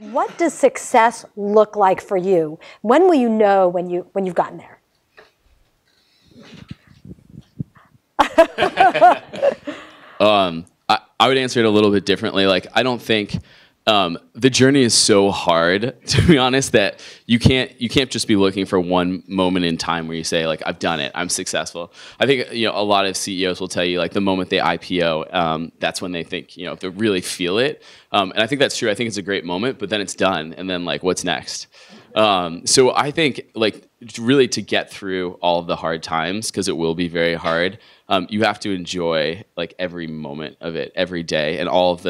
What does success look like for you? When will you know when you've gotten there? I would answer it a little bit differently. Like, I don't think the journey is so hard, to be honest, that you can't just be looking for one moment in time where you say, like, I've done it, I'm successful. I think a lot of CEOs will tell you, like, the moment they IPO, that's when they think they really feel it. And I think that's true. I think it's a great moment, but then it's done, and then, like, what's next? So I think, like, really to get through all of the hard times, because it will be very hard, you have to enjoy, like, every moment of it, every day, and all of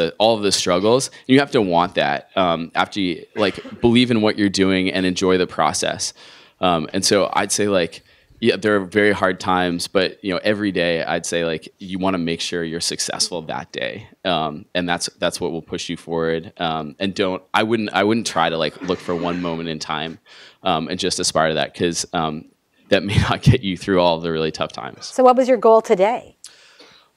the struggles. You have to want that after you, like, believe in what you're doing and enjoy the process. And so I'd say, like, yeah, there are very hard times, but every day I'd say, like, you want to make sure you're successful that day, and that's what will push you forward. And I wouldn't try to, like, look for one moment in time and just aspire to that, because that may not get you through all of the really tough times. So what was your goal today?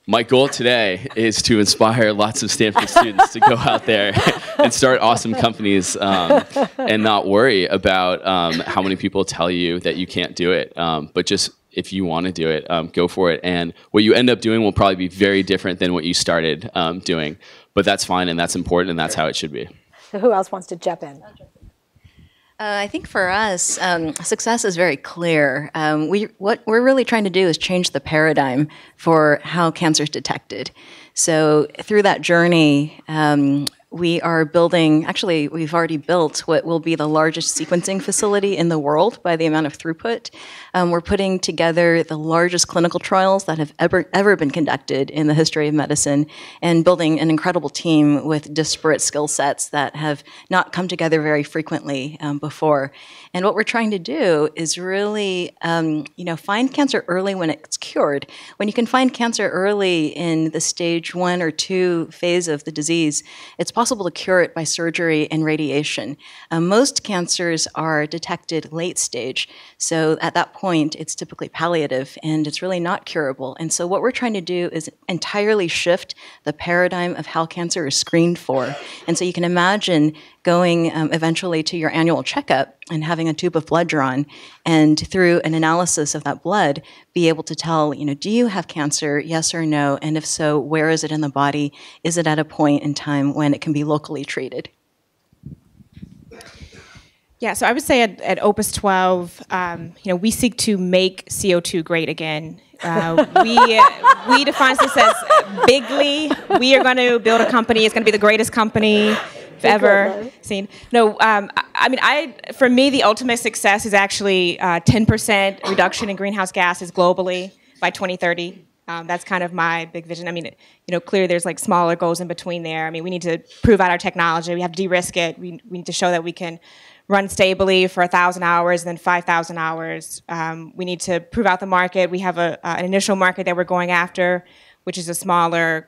My goal today is to inspire lots of Stanford students to go out there and start awesome companies and not worry about how many people tell you that you can't do it. But just, if you want to do it, go for it. And what you end up doing will probably be very different than what you started doing. But that's fine, and that's important, and that's how it should be. So who else wants to jump in? I think for us, success is very clear. What we're really trying to do is change the paradigm for how cancer is detected. So through that journey, we are building, actually, we've already built what will be the largest sequencing facility in the world by the amount of throughput. We're putting together the largest clinical trials that have ever been conducted in the history of medicine, and building an incredible team with disparate skill sets that have not come together very frequently before. And what we're trying to do is really, find cancer early when it's cured. When you can find cancer early in the stage 1 or 2 phase of the disease, it's possible to cure it by surgery and radiation. Most cancers are detected late stage, so at that point, it's typically palliative, and it's really not curable. And so what we're trying to do is entirely shift the paradigm of how cancer is screened for. And so you can imagine going eventually to your annual checkup and having a tube of blood drawn, and through an analysis of that blood, be able to tell, do you have cancer, yes or no? And if so, where is it in the body? Is it at a point in time when it can be locally treated? Yeah, so I would say at Opus 12, we seek to make CO2 great again. We define success bigly. We are going to build a company. It's going to be the greatest company ever seen. No, for me, the ultimate success is actually 10% reduction in greenhouse gases globally by 2030. That's kind of my big vision. I mean, clearly there's, like, smaller goals in between there. I mean, we need to prove out our technology. We have to de-risk it. We need to show that we can run stably for 1,000 hours, then 5,000 hours. We need to prove out the market. We have an initial market that we're going after, which is a smaller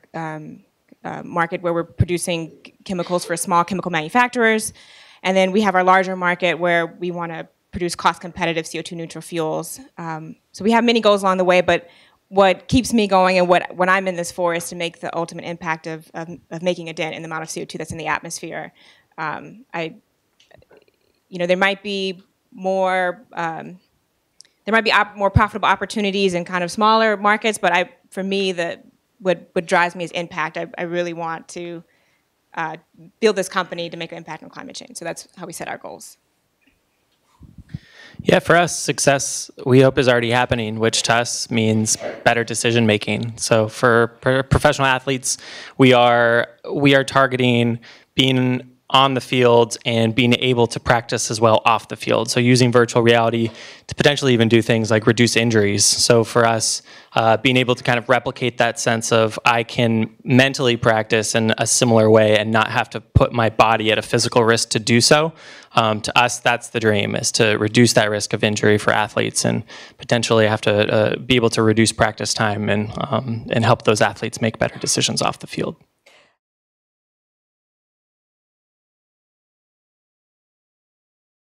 market where we're producing chemicals for small chemical manufacturers. And then we have our larger market where we want to produce cost-competitive CO2 neutral fuels. So we have many goals along the way, but what keeps me going and what I'm in this for is to make the ultimate impact of making a dent in the amount of CO2 that's in the atmosphere. There might be more more profitable opportunities in kind of smaller markets, but for me, what drives me is impact. I really want to build this company to make an impact on climate change. So that's how we set our goals. Yeah, for us, success, we hope, is already happening, which to us means better decision making. So for professional athletes, we are targeting being on the field and being able to practice as well off the field. So using virtual reality to potentially even do things like reduce injuries. So for us, being able to kind of replicate that sense of I can mentally practice in a similar way and not have to put my body at a physical risk to do so. To us, that's the dream, is to reduce that risk of injury for athletes and potentially have to be able to reduce practice time and help those athletes make better decisions off the field.